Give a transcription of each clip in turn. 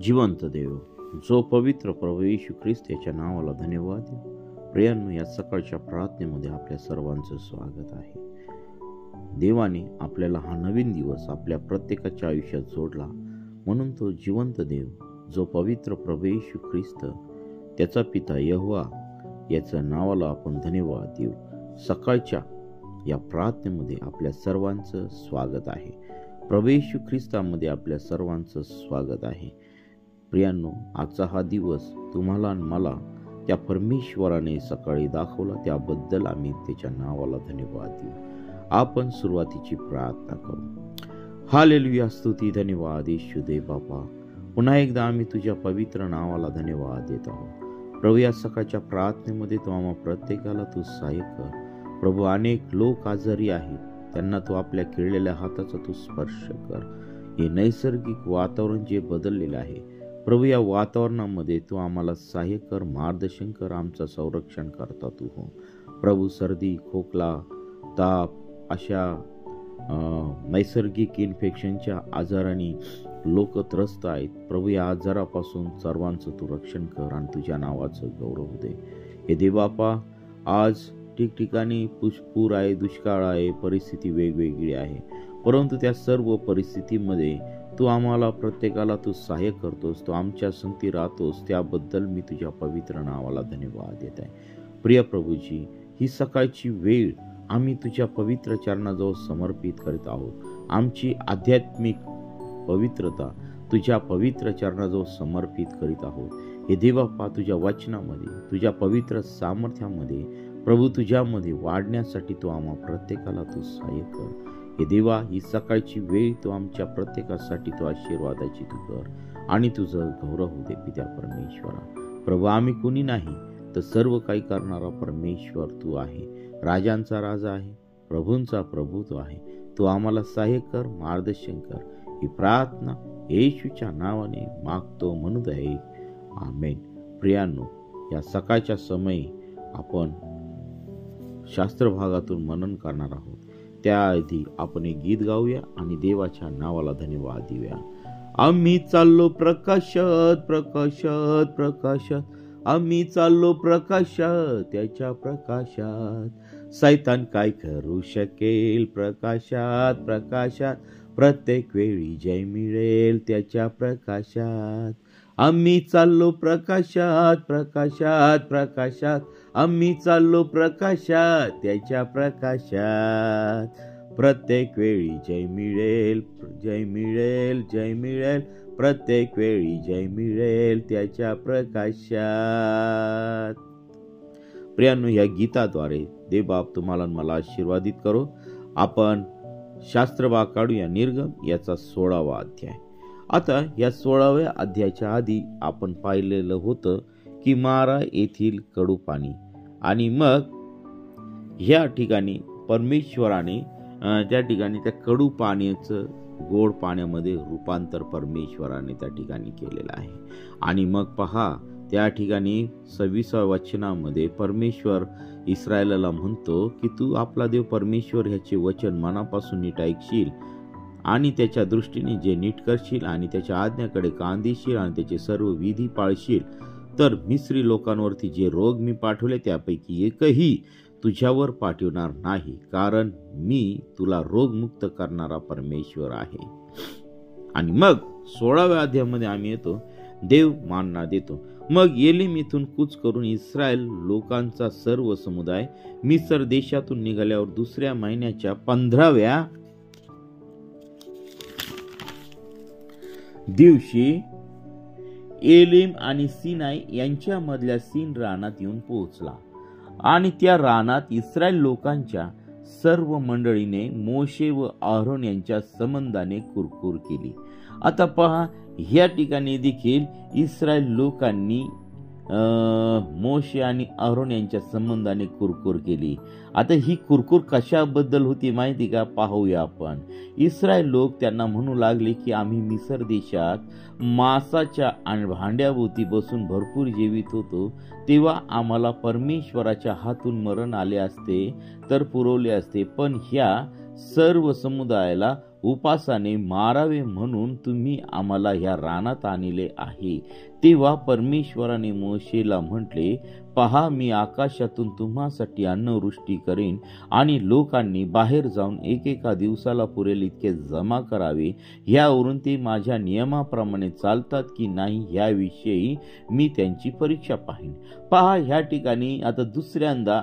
जिवंत देव, जो पवित्र प्रभू येशू ख्रिस्त याच्या नावाला धन्यवाद देऊ. प्रियांनो, या सकाळच्या प्रार्थनेमध्ये आपल्या सर्वांचं स्वागत आहे. देवाने आपल्याला हा नवीन दिवस आपल्या प्रत्येकाच्या आयुष्यात जोडला, म्हणून तो जिवंत देव, जो पवित्र प्रभू येशू ख्रिस्त त्याचा पिता यहोवा याच्या नावाला आपण धन्यवाद देऊ. सकाळच्या या प्रार्थनेमध्ये आपल्या सर्वांचं स्वागत आहे. प्रभू येशू ख्रिस्तामध्ये आपल्या सर्वांचं स्वागत आहे. प्रियांनो, आजचा हा दिवस तुम्हाला आणि मला त्या परमेश्वराने सकाळी दाखवला, त्याबद्दल आम्ही त्याच्या नावाला धन्यवाद देऊ. आपण सुरुवातीची प्रार्थना करू. हालेलुया, स्तुती, धन्यवाद येशू देव बापा. पुन्हा एकदा आम्ही तुझ्या पवित्र नावाला धन्यवाद देत आहोत. प्रभू, या सकाळच्या प्रार्थनेमध्ये तू आम्हा प्रत्येकाला तू सहाय्य कर. प्रभू, अनेक लोक आजारी आहेत, त्यांना तू आपल्या खिळलेल्या हाताचा तू स्पर्श कर. हे नैसर्गिक वातावरण जे बदललेलं आहे प्रभू, या वातावरणामध्ये तू आम्हाला सहाय्य कर, मार्गदर्शन कर, आमचं संरक्षण करता तू हो. प्रभू, सर्दी, खोकला, ताप अशा नैसर्गिक इन्फेक्शनच्या आजाराने लोक त्रस्त आहेत. प्रभू, या आजारापासून सर्वांचं तू रक्षण कर आणि तुझ्या नावाचं गौरव दे. हे देवापा, आज ठिकठिकाणी पूर आहे, दुष्काळ आहे, परिस्थिती वेगवेगळी आहे, परंतु त्या सर्व परिस्थितीमध्ये तू आम्हाला प्रत्येकाला तू सहाय्य करतोस, तू आमच्या संगती राहतोस, त्याबद्दल मी तुझ्या पवित्र नावाला धन्यवाद देत आहे. प्रिय प्रभूजी, ही सकाळची वेळ आम्ही तुझ्या पवित्र चरणाजवळ समर्पित करीत आहोत. आमची आध्यात्मिक पवित्रता तुझ्या पवित्र चरणाजवळ समर्पित करीत आहोत. हे देवापा, तुझ्या वचनामध्ये, तुझ्या पवित्र सामर्थ्यामध्ये प्रभू, तुझ्यामध्ये वाढण्यासाठी तू आम्हा प्रत्येकाला तू सहाय्य कर. हे देवा, ही सकाळची वेळ तू आमच्या प्रत्येकासाठी तू आशीर्वादाची तू कर आणि तुझं गौरव होऊ दे पित्या परमेश्वरा. प्रभू, आम्ही कुणी नाही तर सर्व काही करणारा परमेश्वर तू आहे. राजांचा राजा आहे, प्रभूंचा प्रभू तू आहे. तू आम्हाला सहाय्य कर, मार्गदर्शन कर. ही प्रार्थना येशूच्या नावाने मागतो म्हणू दे, आमेन. प्रियांनो, या सकाळच्या समयी आपण शास्त्र भागातून मनन करणार आहोत. त्याआधी आपण एक गीत गाऊया आणि देवाच्या नावाला धन्यवाद देऊया. आम्ही चाललो प्रकाशात, प्रकाशात, प्रकाशात, आम्ही चाललो प्रकाशात, त्याच्या प्रकाशात. सैतान काय करू शकेल? प्रकाशात, प्रकाशात, प्रत्येक वेळी जय मिळेल त्याच्या प्रकाशात. आम्ही चाललो प्रकाशात, प्रकाशात, प्रकाशात, आम्ही चाललो प्रकाशात, त्याच्या प्रकाशात. प्रत्येक वेळी जय मिळेल, जय मिळेल, जय मिळेल, प्रत्येक वेळी जय मिळेल त्याच्या प्रकाशात. प्रियांनो, या गीताद्वारे देवबाप तुम्हाला मला आशीर्वादित करो. आपण शास्त्रभाग काढूया. निर्गम याचा 16वा अध्याय. आता या 16व्या अध्यायाच्या आधी आपण पाहिलेलं होतं की मारा येथील कडू पाणी, आणि मग ह्या ठिकाणी परमेश्वराने त्या ठिकाणी त्या कडू पाण्याचं गोड पाण्यामध्ये रूपांतर परमेश्वराने त्या ठिकाणी केलेलं आहे. आणि मग पहा, त्या ठिकाणी 26व्या वचनामध्ये परमेश्वर इस्रायलाला म्हणतो की तू आपला देव परमेश्वर ह्याचे वचन मनापासून नीट ऐकशील आणि त्याच्या दृष्टीने जे नीट करशील आणि त्याच्या आज्ञाकडे कान देशील आणि त्याचे सर्व विधी पाळशील, तर मिस्री लोकांवरती जे रोग मी पाठवले त्यापैकी एकही तुझ्यावर पाठवणार नाही, कारण मी तुला रोगमुक्त करणारा परमेश्वर आहे. आणि मग 16व्या अध्यायामध्ये आम्ही येतो, देव मानना देतो. मग एलिम इथून कूच करून इस्रायल लोकांचा सर्व समुदाय मिस्र देशातून निघाल्यावर दुसऱ्या महिन्याच्या 15व्या दिवशी एलिम आणि सिनाई यांच्या मधल्या सीन रानात येऊन पोहोचला. आणि त्या रानात इस्रायल लोकांच्या सर्व मंडळीने मोशे व आरोन यांच्या संबंधाने कुरकुर केली. आता पहा, ह्या ठिकाणी देखील इस्रायल लोकांनी मोशे आणि आरोन यांच्या संबंधाने कुरकुर केली. आता ही कुरकुर कशाबद्दल होती माहिती का? पाहूया आपण. इस्रायल लोक त्यांना म्हणू लागले की आम्ही मिस्र देशात मांसाच्या भांड्याभोवती बसून भरपूर जेवित होतो, तेव्हा आम्हाला परमेश्वराच्या हातून मरण आले असते तर पुरवले असते, पण ह्या सर्व समुदायाला उपासाने मारावे म्हणून तुम्ही आम्हाला ह्या रानात आणले आहे. तेव्हा परमेश्वराने मोशेला म्हटले, पहा, मी आकाशातून तुम्हासाठी अन्नवृष्टी करेन आणि लोकांनी बाहेर जाऊन एकेका दिवसाला पुरेल इतके जमा करावे. यावरून ते माझ्या नियमाप्रमाणे चालतात की नाही याविषयी मी त्यांची परीक्षा पाहीन. पहा, ह्या ठिकाणी आता दुसऱ्यांदा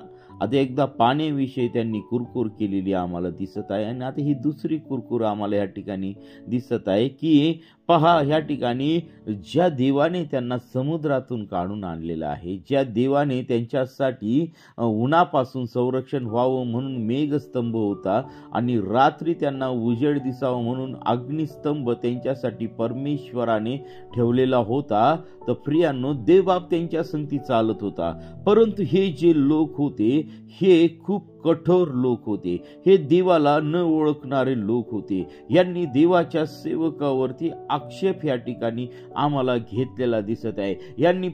एकदा पाण्याविषयी त्यांनी कुरकुर केलेली आम्हाला दिसत आहे. आणि आता ही दुसरी कुरकुर आम्हाला या ठिकाणी दिसत आहे की पहा, ह्या ठिकाणी ज्या देवाने त्यांना समुद्रातून काढून आणलेलं आहे, ज्या देवाने त्यांच्यासाठी उन्हापासून संरक्षण व्हावं म्हणून मेघस्तंभ होता आणि रात्री त्यांना उजेड दिसावं म्हणून अग्निस्तंभ त्यांच्यासाठी परमेश्वराने ठेवलेला होता, तर प्रियांनो, देवबाप त्यांच्या संगती चालत होता. परंतु हे जे लोक होते हे खूप कठोर लोक होते. हे देवाला न ओळखणारे लोक होते. यांनी देवाच्या सेवकावरती आक्षेप या ठिकाणी आम्हाला घेतलेला दिसत आहे. यांनी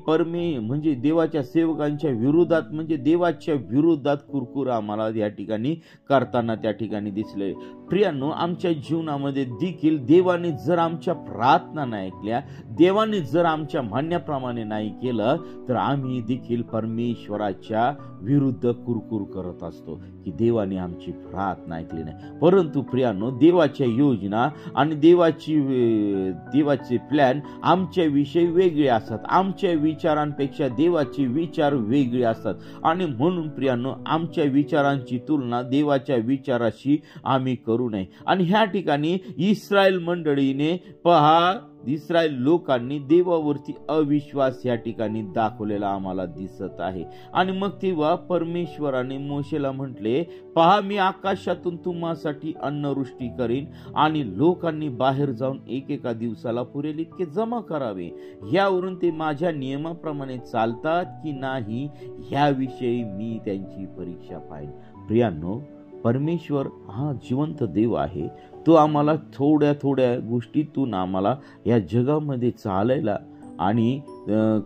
म्हणजे देवाच्या सेवकांच्या विरोधात, म्हणजे देवाच्या विरोधात कुरकुर आम्हाला या ठिकाणी करताना त्या ठिकाणी दिसले. प्रियांनो, आमच्या जीवनामध्ये देखील देवाने जर आमच्या प्रार्थना नाही ऐकल्या, देवाने जर आमच्या म्हणण्याप्रमाणे नाही केलं, तर आम्ही देखील परमेश्वराच्या विरुद्ध कुरकुर करत असतो की देवाने आमची प्रार्थना ऐकली नाही. परंतु प्रियांनो, देवाच्या योजना आणि देवाचे प्लॅन आमच्या विषयी वेगळे असतात. आमच्या विचारांपेक्षा देवाचे विचार वेगळे असतात. आणि म्हणून प्रियांनो, आमच्या विचारांची तुलना देवाच्या विचाराशी आम्ही करू नये. आणि ह्या ठिकाणी इस्रायल मंडळीने, पहा, इस्रायल लोकांनी देवावरती अविश्वास या ठिकाणी दाखवलेला आम्हाला दिसत आहे. आणि मग तेव्हा परमेश्वराने मोशेला म्हटले, पहा, मी आकाशातून तुम्हासाठी अन्नवृष्टी करीन आणि लोकांनी बाहेर जाऊन एकेका दिवसाला पुरेल इतके जमा करावे. यावरून ते माझ्या नियमाप्रमाणे चालतात की नाही ह्याविषयी मी त्यांची परीक्षा पाहीन. प्रियांनो, परमेश्वर हा जिवंत देव आहे. तो आम्हाला थोड्या थोड्या गोष्टीतून आम्हाला या जगामध्ये चालायला आणि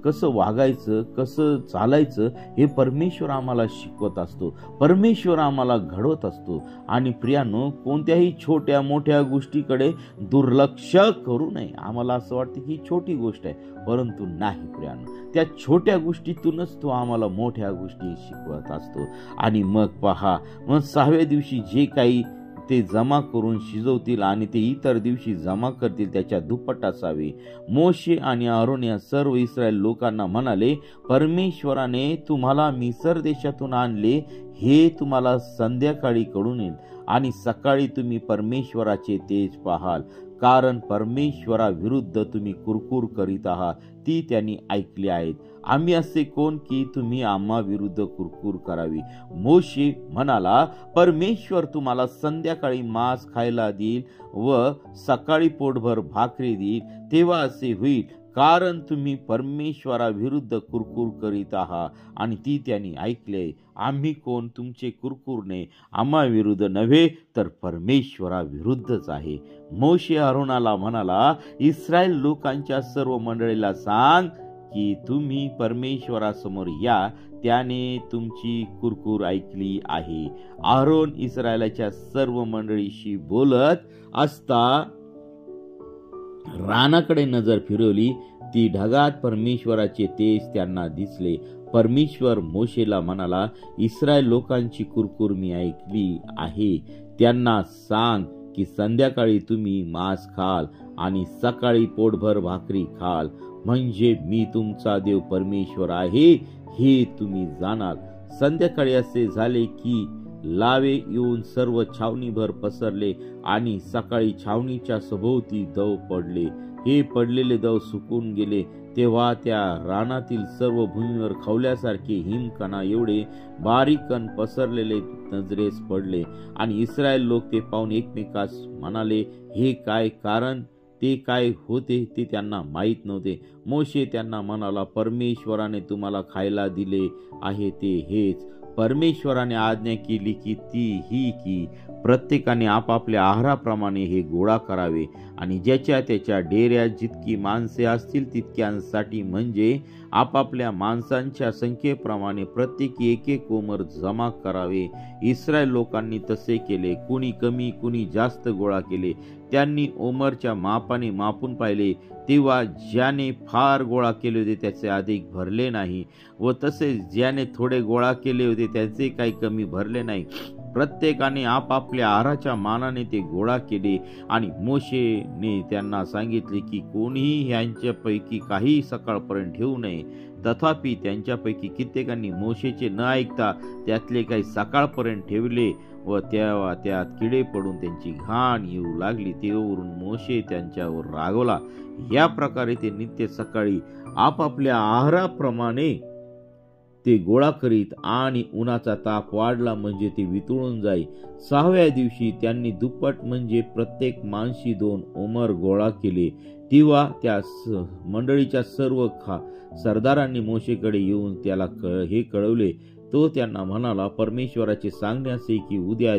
कसं वागायचं, कसं चालायचं हे परमेश्वर आम्हाला शिकवत असतो. परमेश्वर आम्हाला घडवत असतो. आणि प्रियांनो, कोणत्याही छोट्या मोठ्या गोष्टीकडे दुर्लक्ष करू नये. आम्हाला असं वाटतं की ही छोटी गोष्ट आहे, परंतु नाही प्रियांनो, त्या छोट्या गोष्टीतूनच तो आम्हाला मोठ्या गोष्टी शिकवत असतो. आणि मग पहा, मग 6व्या दिवशी जे काही ते जमा करून शिजवतील आणि ते इतर दिवशी जमा करतील त्याच्या दुप्पट असावे. मोशे आणि आरोन या सर्व इस्रायल लोकांना म्हणाले, परमेश्वराने तुम्हाला मिस्र देशातून आणले हे तुम्हाला संध्याकाळी कळून येईल आणि सकाळी तुम्ही परमेश्वराचे तेज पाहाल, कारण परमेश्वराविरुद्ध तुम्ही कुरकुर करीत आहात ती त्यांनी ऐकली आहेत. आम्ही असे कोण की तुम्ही आम्हा विरुद्ध कुरकुर करावी. मोशे म्हणाला, परमेश्वर तुम्हाला संध्याकाळी मांस खायला देईल व सकाळी पोटभर भाकरी देईल. तेव्हा असे होईल, कारण तुम्ही परमेश्वराविरुद्ध कुरकुर करीत आहात. आणि ती त्यांनी ऐकले. आम्ही कोण तुमचे कुरकुरणे आम्हा विरुद्ध नव्हे तर परमेश्वराविरुद्धच आहे. मोशे आरोनाला म्हणाला, इस्रायल लोकांच्या सर्व मंडळीला सांग की तुम्ही परमेश्वरासमोर या, त्याने तुमची कुरकुर ऐकली आहे. आरोन इस्रायलाच्या सर्व मंडळीशी बोलत असता रानाकडे नजर फिरवली. ती ढगात परमेश्वराचे तेज त्यांना दिसले. परमेश्वर मोशेला म्हणाला, इस्रायल लोकांची कुरकुर मी ऐकली आहे. त्यांना सांग की संध्याकाळी तुम्ही मांस खाल आणि सकाळी पोटभर भाकरी खाल, म्हणजे मी तुमचा देव परमेश्वर आहे हे तुम्ही जाणाल. संध्याकाळी असे झाले की लावे येऊन सर्व छावणीभर पसरले आणि सकाळी छावणीच्या सभोवती दव पडले. हे पडलेले दव सुकून गेले. तेव्हा त्या रानातील सर्व भूमीवर खवल्यासारखे हिमकणा एवढे बारीक कण पसरलेले नजरेस पडले. आणि इस्रायल लोक ते पाहून एकमेकास म्हणाले, हे काय? कारण ते काय होते ते त्यांना माहीत नव्हते. मोशे त्यांना म्हणाला, परमेश्वराने तुम्हाला खायला दिले आहे ते हेच. परमेश्वराने आज्ञा केली की ती ही की प्रत्येकाने आपापल्या आहाराप्रमाणे हे गोळा करावे आणि ज्याच्या त्याच्या डेऱ्यात जितकी माणसे असतील तितक्यांसाठी, म्हणजे आपापल्या माणसांच्या संख्येप्रमाणे प्रत्येकी एक ओमर जमा करावे. इस्रायल लोकांनी तसे केले. कुणी कमी कुणी जास्त गोळा केले. त्यांनी ओमरच्या मापाने मापून पाहिले, तेव्हा ज्याने फार गोळा केले होते त्याचे अधिक भरले नाही, व तसेच ज्याने थोडे गोळा केले होते त्याचे काही कमी भरले नाही. प्रत्येकाने आपापल्या आहाराच्या मानाने ते गोळा केले. आणि मोशेने त्यांना सांगितले की कोणीही यांच्यापैकी काही सकाळपर्यंत ठेवू नये. तथापि त्यांच्यापैकी कित्येकांनी मोशेचे न ऐकता त्यातले काही सकाळपर्यंत ठेवले व तेव्हा त्यात किडे पडून त्यांची घाण येऊ लागली. तेव्हावरून मोशे त्यांच्यावर रागवला. या प्रकारे ते नित्य सकाळी आपापल्या आहाराप्रमाणे ते गोळा करीत आणि उन्हाचा ताप वाढला म्हणजे ते वितळून जाई. 6व्या दिवशी त्यांनी दुप्पट म्हणजे प्रत्येक माणशी 2 ओमर गोळा केले. तेव्हा त्या मंडळीच्या सर्व सरदारांनी मोशेकडे येऊन त्याला हे कळवले. तो त्यांना म्हणाला, परमेश्वराचे सांगणे असे की उद्या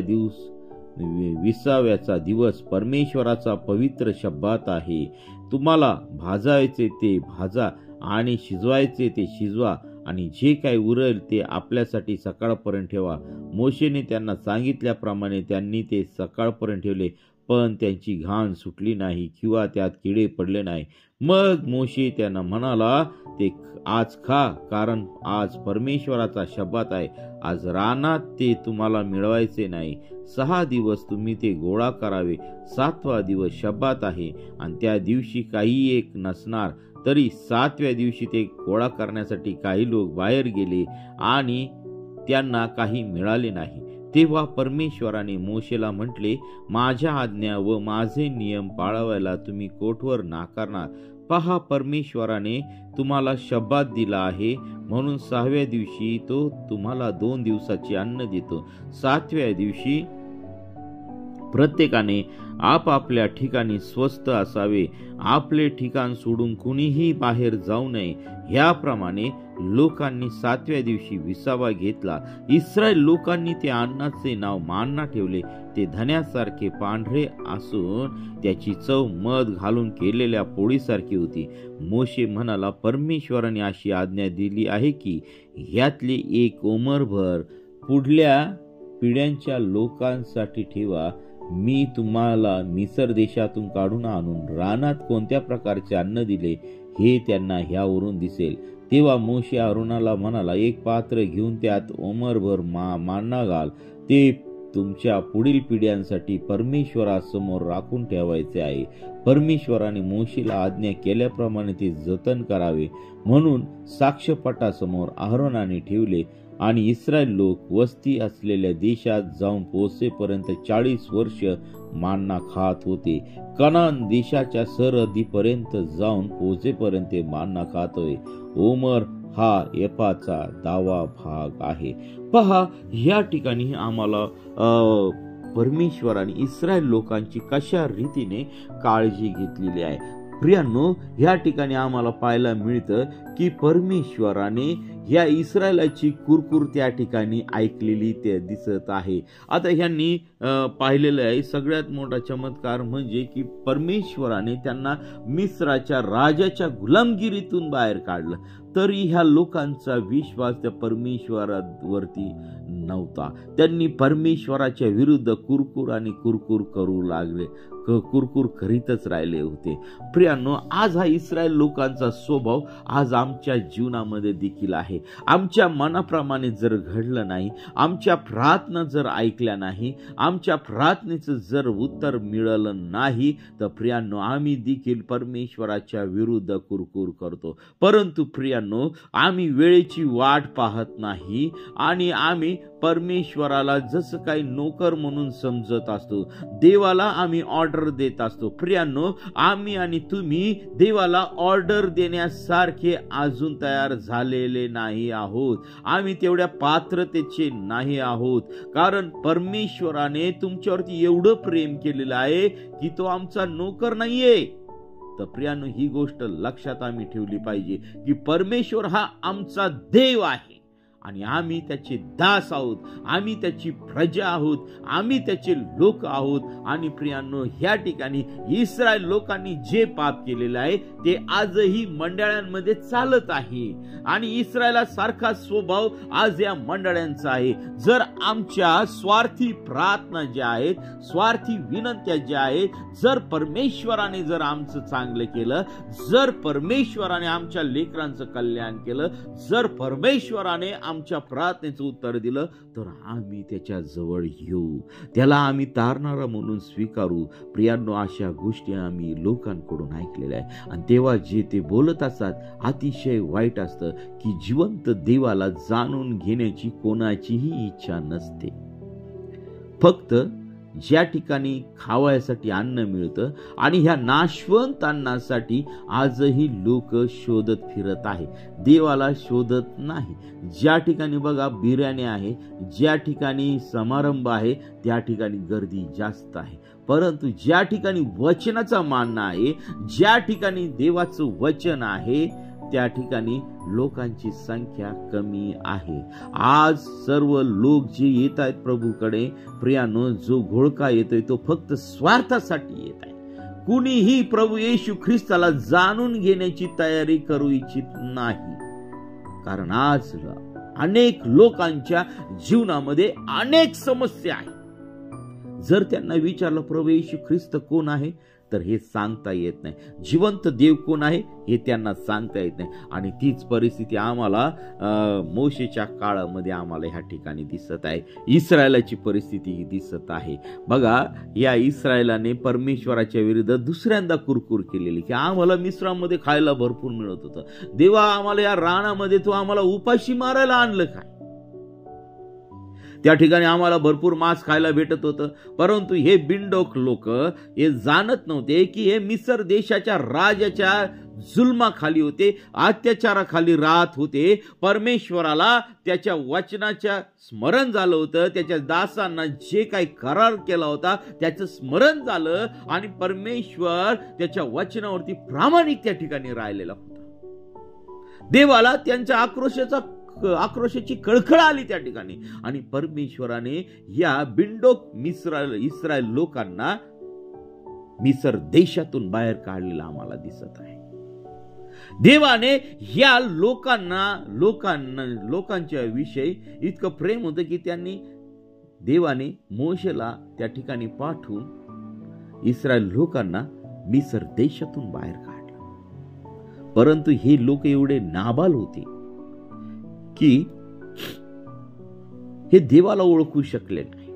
20व्याचा दिवस परमेश्वराचा पवित्र शब्बात आहे. तुम्हाला भाजायचे ते भाजा आणि शिजवायचे ते शिजवा आणि जे काही उरेल ते आपल्यासाठी सकाळपर्यंत ठेवा. मोशेने त्यांना सांगितल्याप्रमाणे त्यांनी ते सकाळपर्यंत ठेवले, पण त्यांची घाण सुटली नाही किंवा त्यात किडे पडले नाही. मग मोशे त्यांना म्हणाला, ते आज खा, कारण आज परमेश्वराचा शब्बात आहे. आज रानात ते तुम्हाला मिळवायचे नाही. 6 दिवस तुम्ही ते गोळा करावे. 7वा दिवस शब्बात आहे आणि त्या दिवशी काही एक नसणार. तरी 7व्या दिवशी ते गोळा करण्यासाठी काही लोक बाहेर गेले आणि त्यांना काही मिळाले नाही. तेव्हा परमेश्वराने मोशेला म्हटले, माझ्या आज्ञा व माझे नियम पाळायला तुम्ही कोठवर नाकारणार? पहा, परमेश्वराने तुम्हाला शब्बात दिला आहे, म्हणून 6व्या दिवशी तो तुम्हाला 2 दिवसाचे अन्न देतो. 7व्या दिवशी प्रत्येकाने आपापल्या ठिकाणी स्वस्थ असावे. आपले ठिकाण सोडून कुणीही बाहेर जाऊ नये. ह्याप्रमाणे लोकांनी 7व्या दिवशी विसावा घेतला. इस्रायल लोकांनी त्या अन्नाचे नाव मान्ना ठेवले. ते धन्यासारखे पांढरे असून त्याची चव मध घालून केलेल्या पोळीसारखी होती. मोशे म्हणाला, परमेश्वराने अशी आज्ञा दिली आहे की ह्यातले 1 ओमरभर पुढल्या पिढ्यांच्या लोकांसाठी ठेवा. मी तुम्हाला मिस्र देशातून काढून आणून रानात कोणत्या प्रकारचे अन्न दिले हे त्यांना ह्यावरून दिसेल. तेव्हा मोशे अरोनाला म्हणाला, 1 पात्र घेऊन त्यात ओमरभर मान्ना घाल. ते तुमच्या पुढील पिढ्यांसाठी परमेश्वरासमोर राखून ठेवायचे आहे. परमेश्वराने मोशेला आज्ञा केल्याप्रमाणे ते जतन करावे म्हणून साक्षपटासमोर अहरोनाने ठेवले. आणि इस्रायल लोक वस्ती असलेल्या देशात जाऊन पोहोचेपर्यंत 40 वर्ष मान्ना खात होते. कनान देशाच्या सरहद्दीपर्यंत जाऊन पोहोचेपर्यंत ते मान्ना खात होते. ओमर हा एपाचा 10वा भाग आहे. पहा, या ठिकाणी आम्हाला परमेश्वराने इस्रायल लोकांची कशा रीतीने काळजी घेतलेली आहे. प्रियांनो, या ठिकाणी आम्हाला पाहायला मिळतं की परमेश्वराने या इस्रायलाची कुरकुर त्या ठिकाणी ऐकलेली ते दिसत आहे. आता ह्यांनी पाहिलेलं आहे सगळ्यात मोठा चमत्कार म्हणजे की परमेश्वराने त्यांना मिस्राच्या राजाच्या गुलामगिरीतून बाहेर काढलं. तरी ह्या लोकांचा विश्वास त्या परमेश्वरावरती नव्हता. त्यांनी परमेश्वराच्या विरुद्ध कुरकुर आणि कुरकुर करू लागले, कुरकुर करीतच राहिले होते. प्रियांनो, आज हा इस्रायल लोकांचा स्वभाव आज आमच्या जीवनामध्ये देखील आहे. आमच्या मनाप्रमाणे जर घडलं नाही, आमच्या प्रार्थना जर ऐकल्या नाही, आमच्या प्रार्थनेचं जर उत्तर मिळालं नाही, तर प्रियांनो आम्ही देखील परमेश्वराच्या विरुद्ध कुरकुर करतो. परंतु प्रियांनो, आम्ही वेळेची वाट पाहत नाही आणि आम्ही परमेश्वराला जसं काही नोकर म्हणून समजत असतो. देवाला आम्ही ऑर्डर देत असतो. प्रियांनो, आम्ही आणि तुम्ही देवाला ऑर्डर देण्यासारखे अजून तयार झालेले नाही आहोत. आम्ही तेवढ्या पात्रतेचे नाही आहोत, कारण परमेश्वराने तुमच्यावरती एवढं प्रेम केलेलं आहे की तो आमचा नोकर नाहीये. तर प्रियांनो, ही गोष्ट लक्षात आम्ही ठेवली पाहिजे की परमेश्वर हा आमचा देव आहे आणि आम्ही त्याचे दास आहोत, आम्ही त्याची प्रजा आहोत, आम्ही त्याचे लोक आहोत. आणि प्रियांनो, ह्या ठिकाणी इस्रायल लोकांनी जे पाप केलेलं आहे ते आजही मंडळांमध्ये चालत आहे आणि इस्रायला सारखा स्वभाव आज या मंडळांचा आहे. जर आमच्या स्वार्थी प्रार्थना ज्या आहेत, स्वार्थी विनंत्या ज्या आहेत, जर परमेश्वराने जर आमचं चांगलं केलं, जर परमेश्वराने आमच्या लेकरांचं कल्याण केलं, जर परमेश्वराने आमच्या प्रार्थनेचं उत्तर दिलं, तर आम्ही त्याच्या जवळ येऊ, त्याला आम्ही तारणारा म्हणून स्वीकारू. प्रियांनो, अशा गोष्टी आम्ही लोकांकडून ऐकलेल्या आहे आणि तेव्हा जे ते बोलत असतात अतिशय वाईट असतं की जिवंत देवाला जाणून घेण्याची कोणाचीही इच्छा नसते. फक्त ज्या ठिकाणी खावयासाठी अन्न मिळतं आणि ह्या नाशवंत अन्नासाठी आजही लोक शोधत फिरत आहे, देवाला शोधत नाही. ज्या ठिकाणी बघा बिर्याणी आहे, ज्या ठिकाणी समारंभ आहे, त्या ठिकाणी गर्दी जास्त आहे. परंतु ज्या ठिकाणी वचनाचा मान आहे, ज्या ठिकाणी देवाचं वचन आहे, त्या ठिकाणी लोकांची संख्या कमी आहे. आज सर्व लोक जे येत आहेत प्रभूकडे, प्रियानो, जो घोळका येतोय तो फक्त स्वार्थासाठी येत आहे. कुणीही प्रभू येशू ख्रिस्ताला जाणून घेण्याची तयारी करू इच्छित नाही. कारण आज अनेक लोकांच्या जीवनामध्ये अनेक समस्या आहेत. जर त्यांना विचारलं प्रभू येशू ख्रिस्त कोण आहे, तर हे सांगता येत नाही. जिवंत देव कोण आहे हे त्यांना सांगता येत नाही. आणि तीच परिस्थिती आम्हाला मोशेच्या काळामध्ये आम्हाला ह्या ठिकाणी दिसत आहे. इस्रायलाची परिस्थिती दिसत आहे. बघा, या इस्रायलाने परमेश्वराच्या विरुद्ध दुसऱ्यांदा कुरकुर केलेली की आम्हाला मिस्रामध्ये खायला भरपूर मिळत होतं, देवा आम्हाला या रानामध्ये तू आम्हाला उपाशी मारायला आणलं काय? त्या ठिकाणी आम्हाला भरपूर मांस खायला भेटत होतं. परंतु हे बिनडोक लोक हे जाणत नव्हते की हे मिसर देशाच्या राजाच्या जुलमाखाली होते, अत्याचाराखाली राहत होते. परमेश्वराला त्याच्या वचनाच्या स्मरण झालं होतं, त्याच्या दासांना जे काही करार केला होता त्याचं स्मरण झालं आणि परमेश्वर त्याच्या वचनावरती प्रामाणिक त्या ठिकाणी राहिलेला होता. देवाला त्यांच्या आक्रोशाची कळकळ आली त्या ठिकाणी आणि परमेश्वराने या बिनडोक इस्रायल लोकांना मिसर देशातून बाहेर काढलेला आम्हाला दिसत आहे. देवाने या लोकांच्या विषयी इतकं प्रेम होतं की देवाने मोशेला त्या ठिकाणी पाठवून इस्रायल लोकांना मिसर देशातून बाहेर काढलं. परंतु हे लोक एवढे नाबाल होते की हे देवाला ओळखू शकले नाही,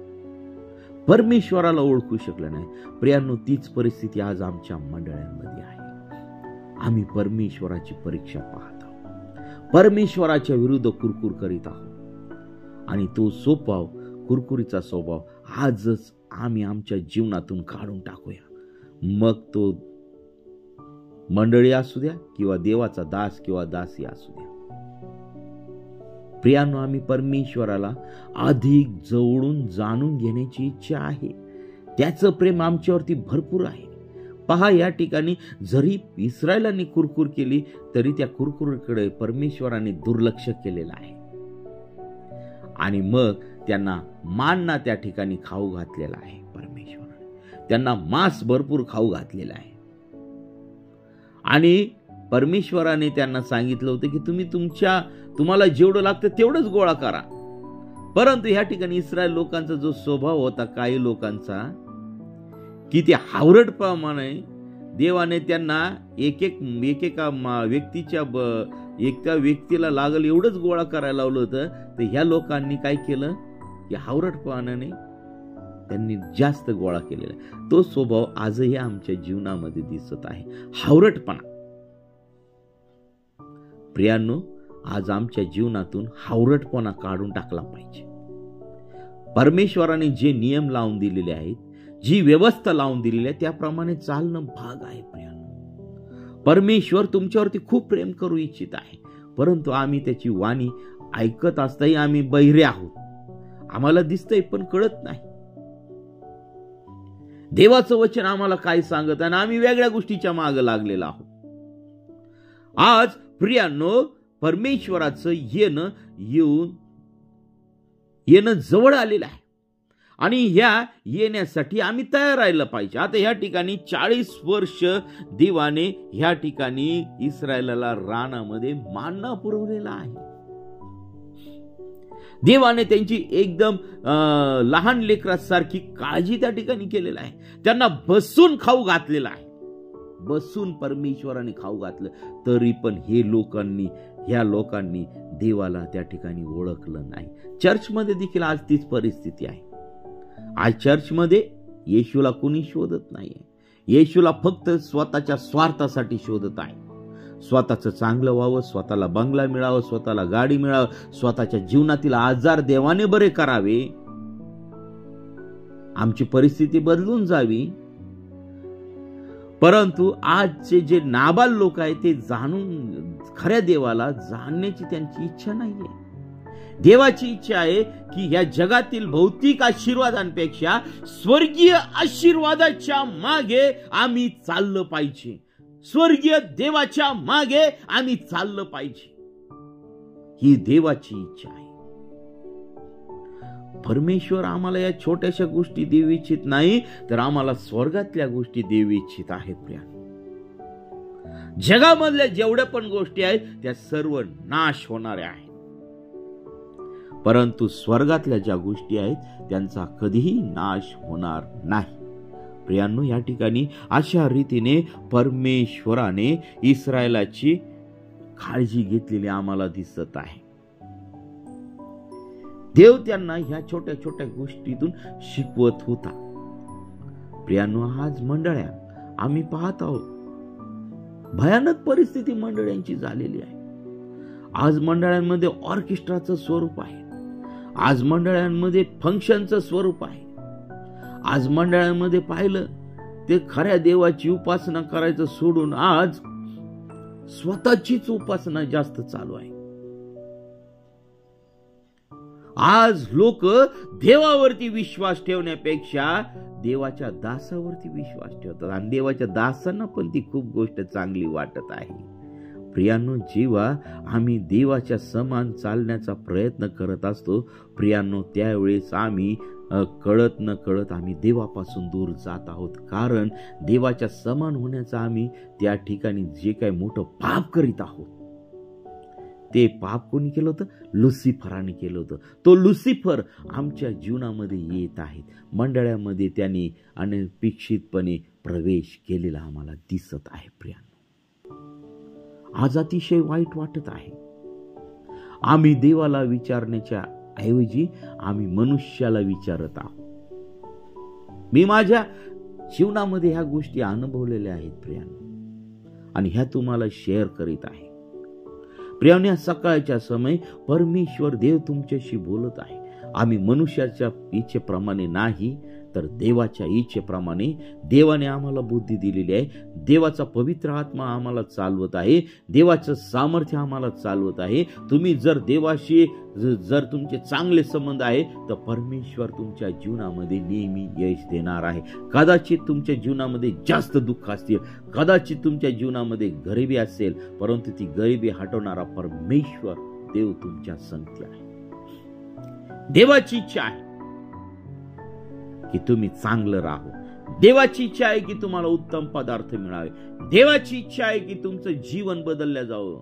परमेश्वराला ओळखू शकले नाही. प्रियांनो, तीच परिस्थिती आज आमच्या मंडळांमध्ये आहे. आम्ही परमेश्वराची परीक्षा पाहत आहोत, परमेश्वराच्या विरुद्ध कुरकुर करीत आहोत आणि तो स्वभाव, कुरकुरीचा स्वभाव आजच आम्ही आमच्या जीवनातून काढून टाकूया. मग तो मंडळी असू द्या किंवा देवाचा दास किंवा दासी असू द्या. प्रियांनो, आम्ही परमेश्वराला अधिक जवळून जाणून घेण्याची इच्छा आहे. त्याचं प्रेम आमच्यावरती भरपूर आहे. पहा, या ठिकाणी जरी इस्रायलांनी कुरकुर केली तरी त्या कुरकुरीकडे परमेश्वराने दुर्लक्ष केलेलं आहे आणि मग त्यांना मानना त्या ठिकाणी खाऊ घातलेला आहे. परमेश्वराने त्यांना मांस भरपूर खाऊ घातलेला आहे आणि परमेश्वराने त्यांना सांगितलं होतं की तुम्हाला जेवढं लागतं तेवढंच गोळा करा. परंतु ह्या ठिकाणी इस्रायल लोकांचा जो स्वभाव होता, काही लोकांचा, की ते हावरटप्रमाणे देवाने त्यांना एकेका व्यक्तीला लागल एवढंच गोळा करायला लावलं होतं. तर ह्या लोकांनी काय केलं की हावरटपणाने त्यांनी जास्त गोळा केलेला. तो स्वभाव आजही आमच्या जीवनामध्ये दिसत आहे, हावरटपणा. प्रियांनो, आज आमच्या जीवनातून हावरटपणा काढून टाकला पाहिजे. परमेश्वराने जे नियम लावून दिलेले आहेत, जी व्यवस्था लावून दिलेली आहे, त्याप्रमाणे चालणं भाग आहे. प्रियांनो, परमेश्वर तुमच्यावरती खूप प्रेम करू इच्छित आहे, परंतु आम्ही त्याची वाणी ऐकत असताही आम्ही बहिरे आहोत. आम्हाला दिसतंय पण कळत नाही. देवाचं वचन आम्हाला काय सांगत आणि आम्ही वेगळ्या गोष्टीच्या मागे लागलेला आहोत. आज प्रियांनो, परमेश्वराचं येणं जवळ आलेलं आहे आणि ह्या येण्यासाठी आम्ही तयार राहिलं पाहिजे. आता ह्या ठिकाणी 40 वर्ष देवाने ह्या ठिकाणी इस्रायलाला रानामध्ये मान्ना पुरवलेला आहे. देवाने त्यांची एकदम लहान लेकरासारखी काळजी त्या ठिकाणी केलेला आहे. त्यांना बसून खाऊ घातलेला आहे. बसून परमेश्वराने खाऊ घातलं, तरी पण ह्या लोकांनी देवाला त्या ठिकाणी ओळखलं नाही. चर्चमध्ये देखील आज तीच परिस्थिती आहे. आज चर्चमध्ये येशूला कुणी शोधत नाहीये. येशूला फक्त स्वतःच्या स्वार्थासाठी शोधत आहे. स्वतःचं चांगलं व्हावं, स्वतःला बंगला मिळावं, स्वतःला गाडी मिळावं, स्वतःच्या जीवनातील आजार देवाने बरे करावे, आमची परिस्थिती बदलून जावी. परंतु आजचे जे नाबाल लोक आहेत ते खऱ्या देवाला जाणण्याची त्यांची इच्छा नाहीये. देवाची इच्छा आहे की या जगातील भौतिक आशीर्वादांपेक्षा स्वर्गीय आशीर्वादाच्या मागे आम्ही चाललं पाहिजे. स्वर्गीय देवाच्या मागे आम्ही चाललं पाहिजे, ही देवाची इच्छा आहे. परमेश्वर आम्हाला या छोट्याशा गोष्टी देऊ इच्छित नाही, तर आम्हाला स्वर्गातल्या गोष्टी देऊ इच्छित आहे. जगामधल्या जेवढ्या पण गोष्टी आहेत त्या सर्व नाश होणाऱ्या आहेत, परंतु स्वर्गातल्या ज्या गोष्टी आहेत त्यांचा कधीही नाश होणार नाही. प्रियांनो, या ठिकाणी अशा रीतीने परमेश्वराने इस्रायलाची काळजी घेतलेली आम्हाला दिसत आहे. देव त्यांना ह्या छोट्या छोट्या गोष्टीतून शिकवत होता. प्रियांनो, आज मंडळ्या आम्ही पाहत आहोत, भयानक परिस्थिती मंडळ्यांची झालेली आहे. आज मंडळांमध्ये ऑर्केस्ट्राचं स्वरूप आहे. आज मंडळांमध्ये फंक्शनचं स्वरूप आहे. आज मंडळांमध्ये पाहिलं ते खऱ्या देवाची उपासना करायचं सोडून आज स्वतःचीच उपासना जास्त चालू आहे. आज लोक देवावरती विश्वास ठेवण्यापेक्षा देवाच्या दासावरती विश्वास ठेवतात आणि देवाच्या दासांना पण ती खूप गोष्ट चांगली वाटत आहे. प्रियांनो, जेव्हा आम्ही देवाच्या समान चालण्याचा प्रयत्न करत असतो प्रियांनो, त्यावेळेस आम्ही कळत न कळत आम्ही देवापासून दूर जात आहोत. कारण देवाच्या समान होण्याचा आम्ही त्या ठिकाणी जे काही मोठं पाप करीत आहोत, ते पाप कोणी केलं होतं? लुसिफराने केलं होतं. तो लुसिफर आमच्या जीवनामध्ये येत आहे. मंडळामध्ये त्याने अनपेक्षितपणे प्रवेश केलेला आम्हाला दिसत आहे. प्रियांनो, आज अतिशय वाईट वाटत आहे. आम्ही देवाला विचारण्याच्या ऐवजी आम्ही मनुष्याला विचारत आहोत. मी माझ्या जीवनामध्ये ह्या गोष्टी अनुभवलेल्या आहेत प्रियांनो, आणि ह्या तुम्हाला शेअर करीत आहे. प्रियांनो, या सकाळच्या समय परमेश्वर देव तुमच्याशी बोलत आहे. आम्ही मनुष्याच्या इच्छेप्रमाणे नाही, तर देवाच्या इच्छेप्रमाणे देवाने आम्हाला बुद्धी दिलेली आहे. देवाचा पवित्र आत्मा आम्हाला चालवत आहे. देवाचं सामर्थ्य आम्हाला चालवत आहे. तुम्ही जर देवाशी जर तुमचे चांगले संबंध आहे तर परमेश्वर तुमच्या जीवनामध्ये नेहमी यश देणार आहे. कदाचित तुमच्या जीवनामध्ये जास्त दुःख असतील, कदाचित तुमच्या जीवनामध्ये गरिबी असेल, परंतु ती गरिबी हटवणारा परमेश्वर देव तुमच्या संगती आहे. देवाची इच्छा आहे की तुम्ही चांगलं राहू. देवाची इच्छा आहे की तुम्हाला उत्तम पदार्थ मिळावे. देवाची इच्छा आहे की तुमचं जीवन बदललं जावं.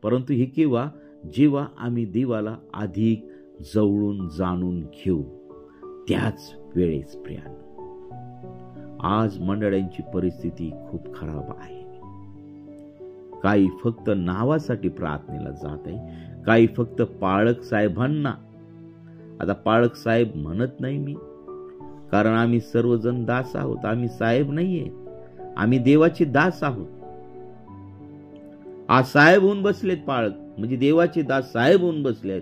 परंतु हे केव्हा? जेव्हा आम्ही देवाला अधिक जवळून जाणून घेऊ, त्याच वेळेस. प्रियांनो, आज मंडळांची परिस्थिती खूप खराब आहे. काही फक्त नावासाठी प्रार्थनेला जात आहे, काही फक्त पाळक साहेबांना. आता पाळक साहेब म्हणत नाही मी, कारण आम्ही सर्वजण दास आहोत. आम्ही साहेब नाहीये, आम्ही देवाचे दास आहोत. आज साहेब होऊन बसलेत पाळक, म्हणजे देवाचे दास साहेब होऊन बसलेत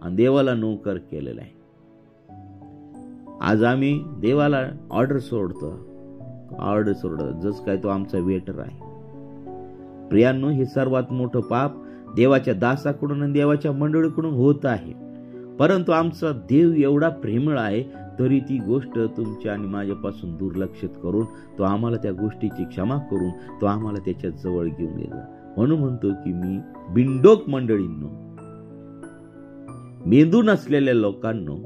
आणि देवाला नोकर केलेला आहे. आज आम्ही देवाला ऑर्डर सोडतो, जस काय तो आमचा वेटर आहे. प्रियांनो, हे सर्वात मोठं पाप देवाच्या दासाकडून आणि देवाच्या मंडळीकडून होत आहे. परंतु आमचा देव एवढा प्रेमळ आहे, तरी ती गोष्ट तुमच्या आणि माझ्यापासून दुर्लक्षित करून तो आम्हाला त्या गोष्टीची क्षमा करून तो आम्हाला त्याच्या जवळ घेऊन येतो. म्हणून म्हणतो की मी बिनडोक मंडळींनो, मेंदू नसलेल्या लोकांनो,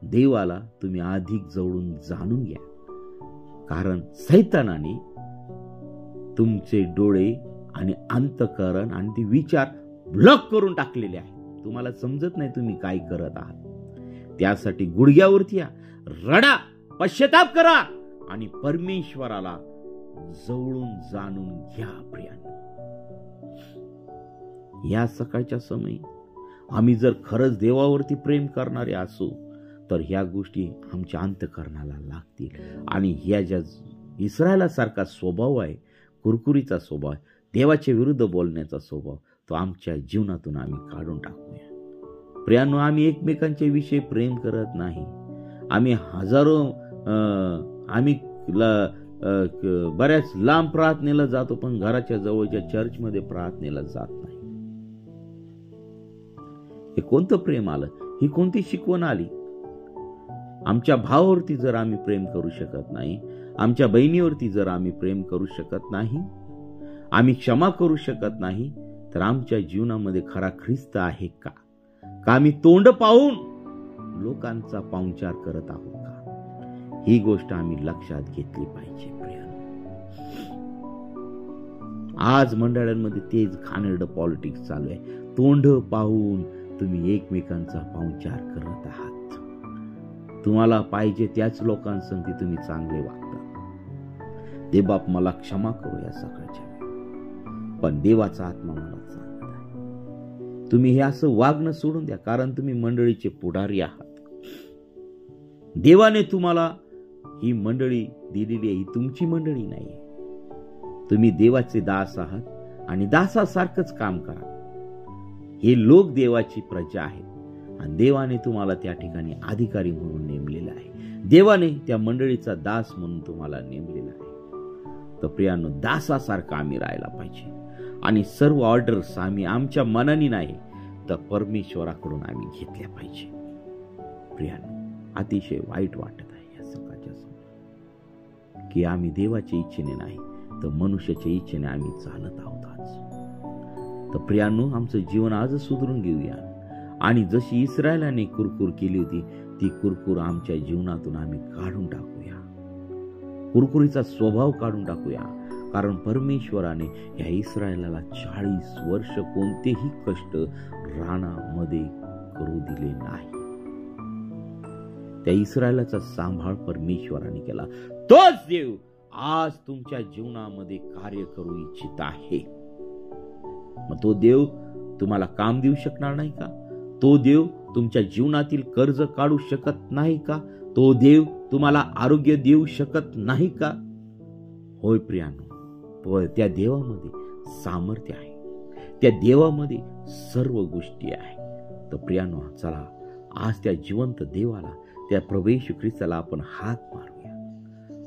देवाला तुम्ही अधिक जवळून जाणून घ्या. कारण सैतानाने तुमचे डोळे आणि अंतःकरण आणि ते विचार ब्लॉक करून टाकलेले आहे. तुम्हाला समजत नाही तुम्ही काय करत आहात. त्यासाठी गुडघ्यावरती या, रडा, पश्चाताप करा आणि परमेश्वराला जवळून जाणून घ्या. प्रियांनो, या सकाळच्या समयी आम्ही जर खरंच देवावरती प्रेम करणारे असू तर ह्या गोष्टी आमच्या अंतःकरणाला लागतील. आणि ह्या ज्या इस्रायलासारखा स्वभाव आहे, कुरकुरीचा स्वभाव, देवाच्या विरुद्ध बोलण्याचा स्वभाव, तो आमच्या जीवनातून आम्ही काढून टाकूया. प्रियांनो, आम्ही एकमेकांच्या विषयी प्रेम करत नाही. आम्ही बऱ्याच लांब प्रार्थनेला जातो, पण घराच्या जवळच्या चर्चमध्ये प्रार्थनेला जात नाही. हे कोणतं प्रेम आलं? ही कोणती शिकवण आली? आमच्या भावावरती जर आम्ही प्रेम करू शकत नाही, आमच्या बहिणीवरती जर आम्ही प्रेम करू शकत नाही, आम्ही क्षमा करू शकत नाही, तर आमच्या जीवनामध्ये खरा ख्रिस्त आहे का? आम्ही तोंड पाहून लोकांचा पाहुणचार करत आहोत का? ही गोष्ट आम्ही लक्षात घेतली पाहिजे. आज मंडळांमध्ये तेच घाणेरडं पॉलिटिक्स चालू आहे. तोंड पाहून तुम्ही एकमेकांचा पाहुणचार करत आहात. तुम्हाला पाहिजे त्याच लोकांसंगती तुम्ही चांगले वागता. देवबाप मला क्षमा करू या सकाळच्या, पण देवाचा आत्मा मला सांगत आहे तुम्ही हे असं वागणं सोडून द्या. कारण तुम्ही मंडळीचे पुढारी आहात. देवाने तुम्हाला ही मंडळी दिलेली आहे, ही तुमची मंडळी नाही. तुम्ही देवाचे दास आहात आणि दासासारखंच काम करा. हे लोक देवाची प्रजा आहेत आणि देवाने तुम्हाला त्या ठिकाणी अधिकारी म्हणून नेमलेलं आहे. देवाने त्या मंडळीचा दास म्हणून तुम्हाला नेमलेला आहे. तर प्रियांनो, दासासारखं आम्ही राहायला पाहिजे आणि सर्व ऑर्डर्स आम्ही आमच्या मनाने नाही तर परमेश्वराकडून आम्ही घेतल्या पाहिजे. प्रियांनो, अतिशय वाईट वाटत आहे या सकाळच्या समोर की आम्ही देवाच्या इच्छेने नाही तर मनुष्याच्या इच्छेने आम्ही चालत आहोत. आज तर प्रियांनो, आमचं जीवन आजच सुधारून घेऊया आणि जशी इस्रायलाने कुरकुर केली होती ती कुरकुर आमच्या जीवनातून आम्ही काढून टाकूया. कुरकुरीचा स्वभाव काढून टाकूया. कारण परमेश्वराने या इस्रायलाला 40 वर्ष कोणतेही कष्ट रानामध्ये करू दिले नाही. त्या इस्रायलाचा सांभाळ परमेश्वराने केला. तोच देव आज तुमच्या जीवनामध्ये कार्य करू इच्छित आहे. मग तो देव तुम्हाला काम देऊ शकणार नाही का? तो देव तुमच्या जीवनातील कर्ज काढू शकत नाही का? तो देव तुम्हाला आरोग्य देऊ शकत नाही का? होय प्रियांनो, त्या देवामध्ये सामर्थ्य आहे. त्या देवामध्ये सर्व गोष्टी आहेत. तर प्रियांनो, चला आज त्या जिवंत देवाला, त्या प्रभू येशू ख्रिस्ताला आपण हात मारूया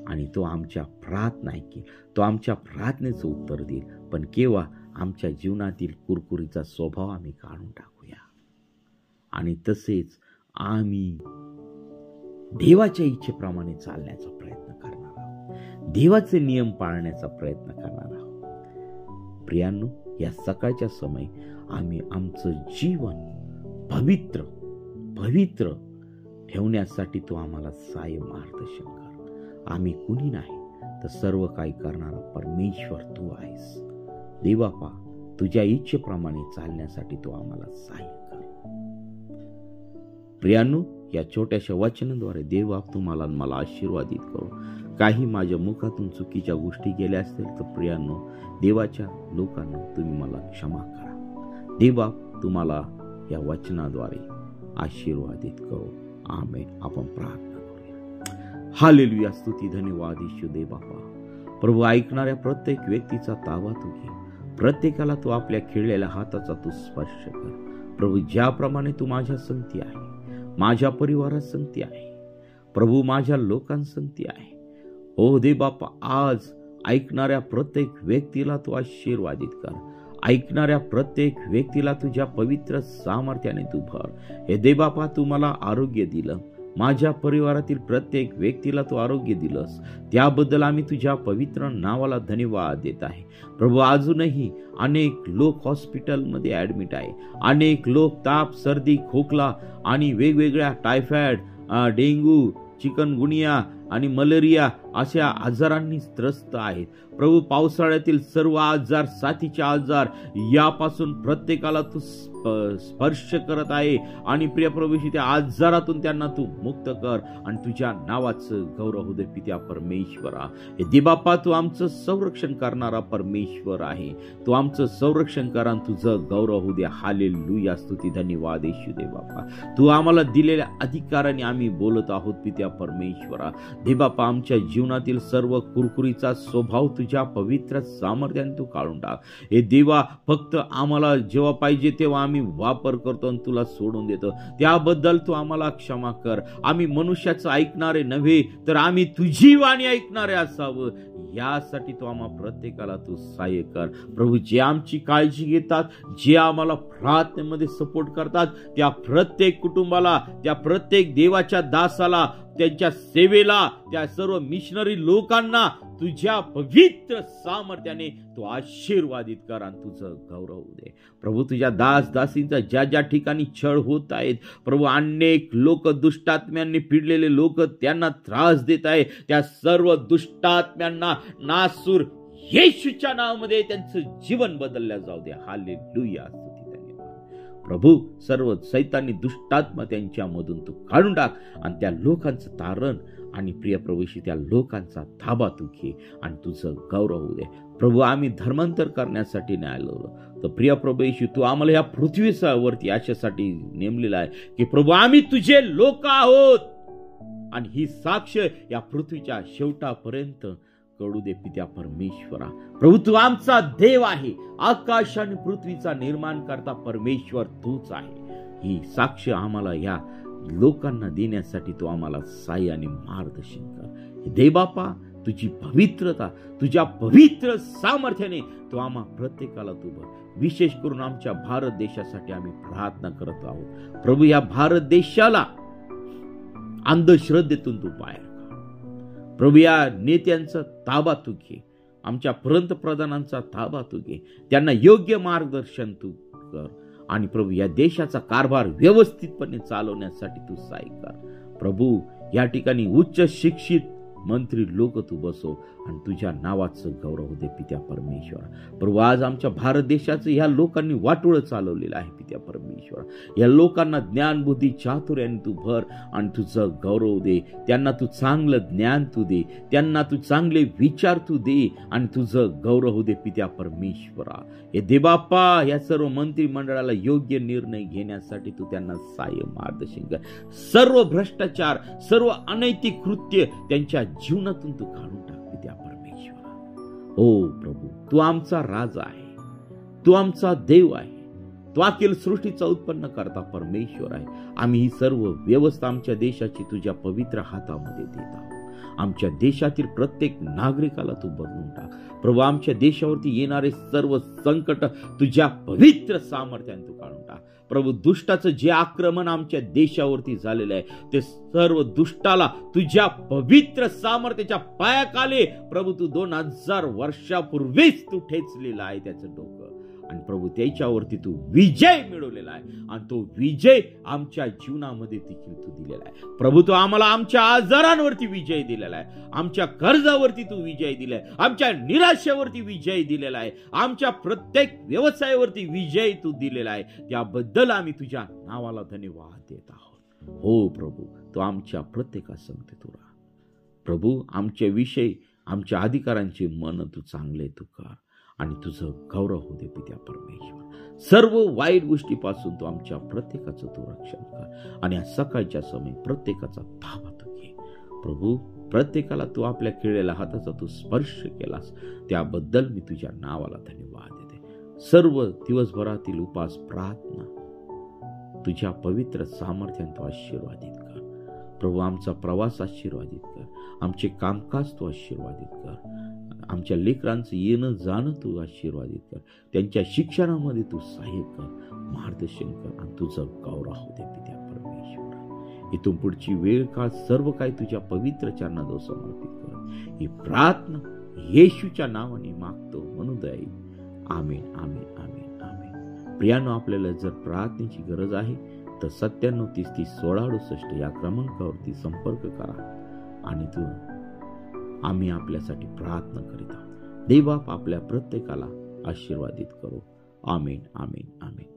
आणि तो आमच्या प्रार्थना ऐकेल. तो आमच्या प्रार्थनेचं उत्तर देईल. पण केव्हा? आमच्या जीवनातील कुरकुरीचा स्वभाव आम्ही काढून टाकूया आणि तसेच आम्ही देवाच्या इच्छेप्रमाणे चालण्याचा प्रयत्न करणार आहोत. देवाचे नियम पाळण्याचा प्रयत्न करणार आहोत. प्रियांनो, या सकाळच्या समय आम्ही आमचं जीवन पवित्र ठेवण्यासाठी तो आम्हाला सहाय्य मार्गदर्शन कर. आम्ही कुणी नाही तर सर्व काही करणारा परमेश्वर तू आहेस. देवापा, तुझ्या इच्छेप्रमाणे चालण्यासाठी तो आम्हाला सहाय्य कर. प्रियांनो, या छोट्याशा वचनाद्वारे देवा तुम्हाला मला आशीर्वादित करो. काही माझ्या मुखातून चुकीच्या गोष्टी गेल्या असतील तर प्रियांनो, देवाच्या लोकांना तुम्ही मला क्षमा करा. देवा तुम्हाला या वचनाद्वारे आशीर्वादित करो. आमेन. आपण प्रार्थना करूया. हालेलुया. स्तुती, धन्यवाद ईशू दे बापा. प्रभू, ऐकणाऱ्या प्रत्येक व्यक्तीचा ताबा तू घे. प्रत्येकाला तू आपल्या खिळलेल्या हाताचा तू स्पर्श कर. प्रभू, ज्याप्रमाणे तू माझ्या संगती आहे, माझ्या परिवारात संगती आहे, प्रभू माझ्या लोकांसंगती आहे. ओ दे बापा, आज ऐकणाऱ्या प्रत्येक व्यक्तीला तू आशीर्वादित कर. ऐकणाऱ्या प्रत्येक व्यक्तीला तुझ्या पवित्र सामर्थ्याने तू भर. हे दे बापा, तू मला आरोग्य दिलं, माझ्या परिवारातील प्रत्येक व्यक्तीला तू आरोग्य दिलंस, त्याबद्दल आम्ही तुझ्या पवित्र नावाला धन्यवाद देत आहे. प्रभू, अजूनही अनेक लोक हॉस्पिटलमध्ये ॲडमिट आहे. अनेक लोक ताप, सर्दी, खोकला आणि वेगवेगळ्या टायफॉइड, डेंग्यू, चिकनगुनिया आणि मलेरिया अशा आजारांनी त्रस्त आहेत. प्रभू, पावसाळ्यातील सर्व आजार, साथीचे आजार यापासून प्रत्येकाला तू स्पर्श करत आहे आणि प्रिय प्रभू, त्या आजारातून त्यांना तू मुक्त कर आणि तुझ्या नावाचं गौरव होऊ दे. पित्या परमेश्वरा, हे देबाप्पा, तू आमचं संरक्षण करणारा परमेश्वर आहे. तू आमचं संरक्षण कर आणि तुझं गौरव होऊ दे. हालेलुया, स्तुती, धन्यवाद येशू देबाप्पा. तू आम्हाला दिलेल्या अधिकाराने आम्ही बोलत आहोत. पित्या परमेश्वरा, देबाप्पा, आमच्या जीवनातील सर्व कुरकुरीचा स्वभाव तुझ्या पवित्र सामर्थ्याने तू काढून टाक. हे देवा, फक्त आम्हाला जेव्हा पाहिजे तेव्हा आम्ही वापर करतो आणि तुला सोडून देतो, त्याबद्दल तू आम्हाला क्षमा कर. आम्ही मनुष्याचं ऐकणारे नव्हे, तर आम्ही तुझी वाणी ऐकणारे असावं, यासाठी तू आम्हा प्रत्येकाला तू सहाय्य कर. प्रभू, जे आमची काळजी घेतात, जे आम्हाला प्रार्थनेमध्ये सपोर्ट करतात, त्या प्रत्येक कुटुंबाला, त्या प्रत्येक देवाच्या दासाला, त्यांच्या सेवेला, त्या सर्व मिशनरी लोकांना तुझ्या पवित्र सामर्थ्याने तू आशीर्वादित कर आणि तुझं गौरव होऊ दे. प्रभू, तुझ्या दास दासींचा ज्या ज्या ठिकाणी छळ होत आहेत, प्रभू, अनेक लोक, दुष्टात्म्यांनी पिडलेले लोक त्यांना त्रास देत आहे, त्या सर्व दुष्टात्म्यांना नासूर येशूच्या नावामध्ये त्यांचं जीवन बदलल्या जाऊ दे. हालेलुया, स्तुती, धन्यवाद. प्रभू, सर्व सैतानी दुष्टात्मा त्यांच्यामधून तू काढून टाक आणि त्या लोकांचं तारण आणि प्रिय प्रभूशी त्या लोकांचा ताबा तू घे आणि तुझं गौरव होऊ दे. प्रभू, आम्ही धर्मांतर करण्यासाठी नाही आलो, तर प्रिय प्रभू येशू, तू आम्हाला या पृथ्वीवरती अशासाठी नेमलेला आहे की प्रभू, आम्ही तुझे लोक आहोत आणि ही साक्ष या पृथ्वीच्या शेवटापर्यंत कळू दे. पित्या परमेश्वरा, प्रभू, तू आमचा देव आहे. आकाश आणि पृथ्वीचा निर्माण करता परमेश्वर तूच आहे. ही साक्ष आम्हाला या लोकांना देण्यासाठी तू आम्हाला साई आणि मार्गदर्शन कर. देवबापा, तुझी पवित्रता, तुझ्या पवित्र सामर्थ्याने तू आम्हा प्रत्येकाला तू भर. विशेष करून आमच्या भारत देशासाठी आम्ही प्रार्थना करत आहोत. प्रभू, या भारत देशाला अंधश्रद्धेतून तू बाहेर काढ. प्रभू, या नेत्यांचा ताबा तू घे, आमच्या पंतप्रधानांचा ताबा तू घे, त्यांना योग्य मार्गदर्शन तू कर आणि प्रभू, या देशाचा कारभार व्यवस्थितपणे चालवण्यासाठी तू सहाय्य कर. प्रभू, या ठिकाणी उच्च शिक्षित मंत्री लोक तू बसव आणि तुझ्या नावाचं गौरव होऊ दे. पित्या परमेश्वर, प्रभू, आज आमच्या भारत देशाचं ह्या लोकांनी वाटोळं चालवलेलं आहे. पित्या परमेश्वर, या लोकांना ज्ञान, बुद्धी, चातुर्याने तू भर आणि तुझं गौरव दे. त्यांना तू चांगलं ज्ञान तू दे, त्यांना तू चांगले विचार तू दे आणि तुझं गौरव होऊ दे. पित्या परमेश्वरा, हे देबाप्पा, या सर्व मंत्रिमंडळाला योग्य निर्णय घेण्यासाठी तू त्यांना सहाय्य मार्गदर्शन कर. सर्व भ्रष्टाचार, सर्व अनैतिक कृत्य त्यांच्या जीवनातून तू काढून टाक. पित्या परमेश्वरा, हो प्रभू, तू आमचा राजा आहे, तू आमचा देव आहे, तू अखिल सृष्टीचा उत्पन्न करता परमेश्वर आहे. आम्ही ही सर्व व्यवस्था आमच्या देशाची तुझ्या पवित्र हातामध्ये देत आहोत. आमच्या देशातील प्रत्येक नागरिकाला तू बदलून टाक. प्रभू, आमच्या देशावरती येणारे सर्व संकट तुझ्या पवित्र सामर्थ्याने तू काढून टाक. प्रभू, दुष्टाचं जे आक्रमण आमच्या देशावरती झालेलं आहे, ते सर्व दुष्टाला तुझ्या पवित्र सामर्थ्याच्या पायाखाली प्रभू तू 2000 वर्षापूर्वीच तू ठेचलेला आहे त्याचं डोकं. आणि प्रभू, त्याच्यावरती तू विजय मिळवलेला आहे आणि तो विजय आमच्या जीवनामध्ये देखील तू दिलेला आहे. प्रभू, तू आम्हाला आमच्या आजारांवरती विजय दिलेला आहे, आमच्या कर्जावरती तू विजय दिलाय, आमच्या निराशेवरती विजय दिलेला आहे, आमच्या प्रत्येक व्यवसायावरती विजय तू दिलेला आहे. त्याबद्दल आम्ही तुझ्या नावाला धन्यवाद देत आहोत. हो प्रभू, तू आमच्या प्रत्येकासंगती तू राहा. प्रभू, आमच्या विषयी, आमच्या अधिकारांचे मन तू चांगले तू कर आणि तुझं गौरव होऊ दे. पित्या परमेश्वर, सर्व वाईट गोष्टीपासून तू आमच्या प्रत्येकाचं तू रक्षण कर आणि सकाळच्या समय प्रत्येकाचा ताबा तू घे. प्रभू, प्रत्येकाला तू आपल्या केलेल्या हाताचा तू स्पर्श केलास, त्याबद्दल मी तुझ्या नावाला धन्यवाद देते. सर्व दिवसभरातील उपास, प्रार्थना तुझ्या पवित्र सामर्थ्याने तू आशीर्वादित कर. प्रभू, आमचा प्रवास आशीर्वादित कर, आमचे कामकाज तू आशीर्वादित कर, आमच्या लेकरांचं येणं जाणं तू आशीर्वादित कर, त्यांच्या शिक्षणामध्ये तू सहाय्य कर, मार्गदर्शन कर आणि तुझं गौरव होऊ दे. पित्या परमेश्वर, इथून पुढची वेळ काळ सर्व काही तुझ्या पवित्र चरणाजवळ समर्पित कर. ही प्रार्थना येशूच्या नावाने मागतो म्हणून दया. आमेन आमेन आमेन आमेन. प्रियानो, आपल्याला जर प्रार्थनेची गरज आहे तर 97-30-30-16-68 या क्रमांकावरती संपर्क करा आणि आम्ही आपल्यासाठी प्रार्थना करीत आहोत. देव बाप आपल्या प्रत्येकाला आशीर्वादित करो. आमेन आमेन आमेन.